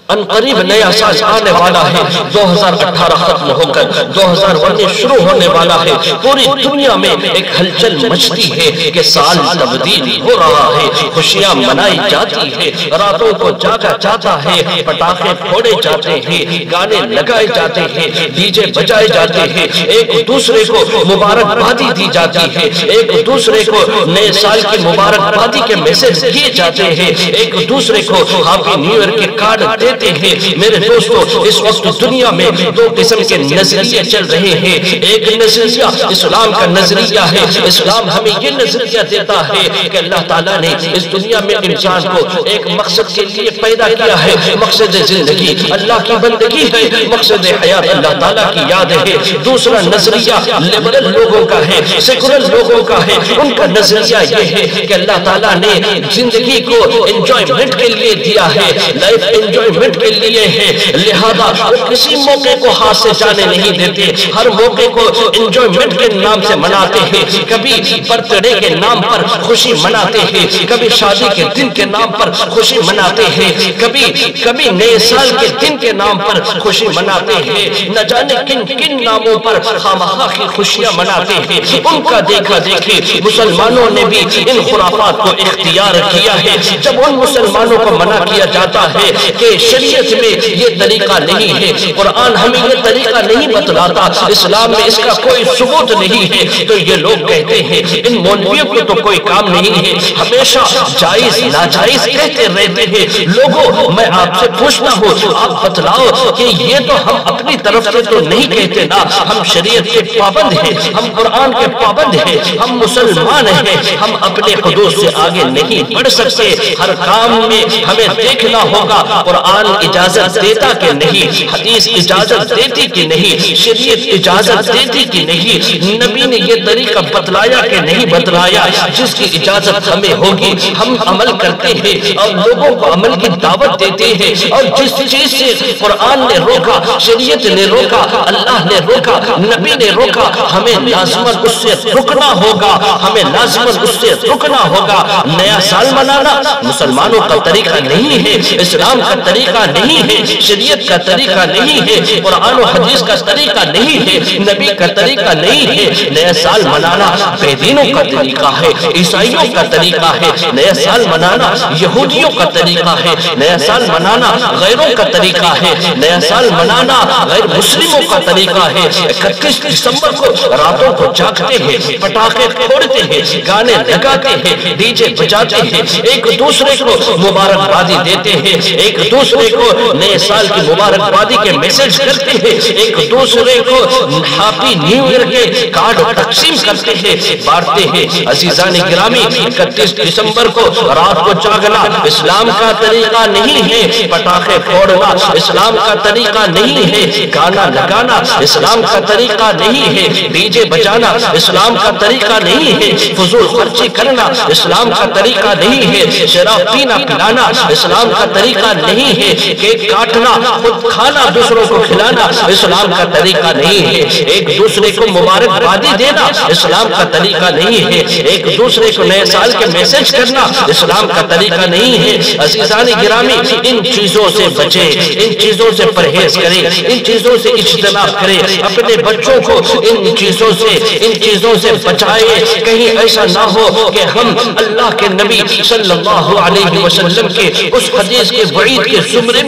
ان قریب نیا سال آنے والا ہے، 2018 ختم ہو کر 2019 شروع ہونے والا ہے۔ پوری دنیا میں ایک ہلچل مچتی ہے کہ سال تبدیل ہو رہا ہے، خوشیاں منائی جاتی ہے، راتوں کو جاگا جاتا ہے، پٹاخے پھوڑے جاتے ہیں، گانے لگائے جاتے ہیں، ڈی جے بجائے جاتے ہیں، ایک دوسرے کو مبارکبادی دی جاتی ہے، ایک دوسرے کو نئے سال کی مبارکبادی کے میسج دیے جاتے ہیں، ایک دوسرے کو ہیپی نیو ایئر کے کارڈ دیتے ہیں۔ میرے دوستو، اس وقت دنیا میں دو قسم کے نظریے چل رہے ہیں۔ ایک نظریہ اسلام کا نظریہ ہے، اسلام ہمیں یہ نظریہ دیتا ہے کہ اللہ تعالیٰ نے اس دنیا میں انسان کو ایک مقصد کے لیے پیدا کیا ہے، مقصد زندگی اللہ کی بندگی ہے، مقصد حیات اللہ تعالیٰ کی یاد ہے۔ دوسرا نظریہ لبرل لوگوں کا ہے، سیکولر لوگوں کا ہے، ان کا نظریہ یہ ہے کہ اللہ تعالیٰ نے زندگی کو انجوائمنٹ کے لیے دیا ہے، لائف انجوائمنٹ کے لیے ہے، لہذا کسی موقع کو ہاتھ سے جانے نہیں دیتے، ہر موقع کو انجوائمنٹ کے نام سے مناتے ہیں، کبھی برتھ ڈے کے نام پر خوشی مناتے ہیں، کبھی شادی کے دن کے نام پر خوشی مناتے ہیں، کبھی نئے سال کے دن کے نام پر خوشی مناتے ہیں، نہ جانے کن کن ناموں پر خامخواہ کی خوشیاں مناتے ہیں۔ ان کا دیکھا دیکھی مسلمانوں نے بھی ان خرافات کو اختیار کیا ہے۔ جب ان مسلمانوں کو منع کیا جاتا ہے کہ شریعت میں یہ طریقہ نہیں ہے، قرآن ہمیں یہ طریقہ نہیں بتلاتا، اسلام میں اس کا کوئی ثبوت نہیں ہے، تو یہ لوگ کہتے ہیں ان مولویوں کو تو کوئی کام نہیں ہے، ہمیشہ جائز ناجائز کہتے رہتے ہیں۔ لوگوں، میں آپ سے پوچھتا ہوں، آپ بتلاؤ کہ یہ تو ہم اپنی طرف سے تو نہیں کہتے نا، ہم شریعت کے پابند ہیں، ہم قرآن کے پابند ہیں، ہم مسلمان ہیں، ہم اپنے حدود سے آگے نہیں بڑھ سکتے۔ ہر کام میں ہمیں دیکھنا ہوگا قرآن اجازت دیتا کہ نہیں، حدیث اجازت دیتی کہ نہیں، شریعت اجازت دیتی کہ نہیں، نبی نے یہ طریقہ بتلایا کہ نہیں بتلایا۔ جس کی اجازت ہمیں ہوگی ہم عمل کرتے ہیں اور لوگوں کو عمل کی دعوت دیتے ہیں، اور جس چیز سے قرآن نے روکا، شریعت نے روکا، اللہ نے روکا، نبی نے روکا، ہمیں لازماً اس سے رکنا ہوگا، ہمیں لازماً اس سے رکنا ہوگا۔ نیا سال منانا مسلمانوں کا طریقہ نہیں ہے، اسلام کا طریقہ نہیں ہے، شریعت کا طریقہ نہیں ہے، قرآن و حدیث کا طریقہ نہیں ہے، نبی کا طریقہ نہیں ہے۔ نیا سال منانا بے دینوں کا طریقہ ہے، عیسائیوں کا طریقہ ہے، نیا سال منانا یہودیوں کا طریقہ ہے، نیا سال منانا غیروں کا طریقہ ہے، نیا سال منانا غیر مسلموں کا طریقہ ہے۔ 31 دسمبر کو راتوں کو جاگتے ہیں، پٹاخے پھوڑتے ہیں، گانے لگاتے ہیں، ڈی جے بجاتے ہیں، ایک دوسرے کو مبارکبادی دیتے ہیں، ایک دوسرے کو نئے سال کی مبارکبادی کے میسج کرتے ہیں، ایک دوسرے کو ہیپی نیو ایئر کے کارڈ تقسیم کرتے ہیں، بانٹتے ہیں۔ عزیزان گرامی، 31 دسمبر کو رات کو جاگنا اسلام کا طریقہ نہیں ہے، پٹاخے پھوڑنا اسلام کا طریقہ نہیں ہے، گانا لگانا اسلام کا طریقہ نہیں ہے، ڈی جے بجانا اسلام کا طریقہ نہیں ہے، فضول خرچی کرنا اسلام کا طریقہ نہیں ہے، شراب پینا پلانا اسلام کا طریقہ نہیں ہے، کیک کاٹنا خود کھانا دوسروں کو کھلانا اسلام کا طریقہ نہیں ہے، ایک دوسرے کو مبارکبادی دینا اسلام کا طریقہ نہیں ہے، ایک دوسرے کو نئے سال کے میسج کرنا اسلام کا طریقہ نہیں ہے۔ عزیزان گرامی، ان چیزوں سے بچیں، ان چیزوں سے پرہیز کریں، ان چیزوں سے اجتناب کریں، اپنے بچوں کو ان چیزوں سے بچائیں۔ کہیں ایسا نہ ہو کہ ہم اللہ کے نبی صلی اللہ علیہ وسلم کے اس حدیث کے وعید کے زمرے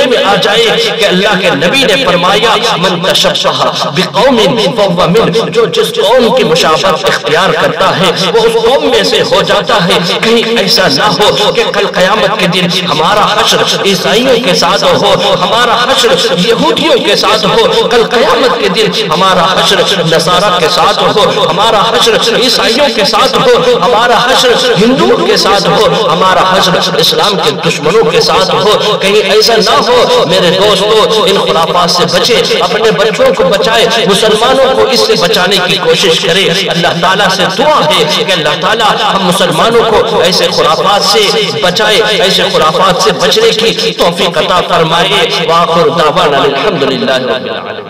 میں آ جائے کہ اللہ کے نبی نے فرمایا من تشبہ بقوم فہو منہم، جو جس قوم کی مشابہت اختیار کرتا ہے وہ اس قوم میں سے ہو جاتا ہے۔ کہیں ایسا نہ ہو کہ کل قیامت کے دن ہمارا حشر عیسائیوں کے ساتھ ہو، ہمارا حشر یہودیوں کے ساتھ ہو، کل قیامت کے دن ہمارا حشر نصارہ کے ساتھ ہو، ہمارا حشر عیسائیوں کے ساتھ ہو، ہمارا حشر ہندوؤں کے ساتھ ہو، ہمارا حشر اسلام کے دشمنوں کے ساتھ ہو۔ کہیں ایسا نہ ہو میرے دوستو، ان خرافات سے بچے، اپنے بچوں کو بچائے، مسلمانوں کو اس سے بچانے کی کوشش کرے۔ اللہ تعالیٰ سے دعا ہے کہ اللہ تعالیٰ ہم مسلمانوں کو ایسے خرافات سے بچائے، ایسے خرافات سے بچنے کی توفیق عطا فرمائے۔ وآخر دعوانا الحمدللہ رب العالمین۔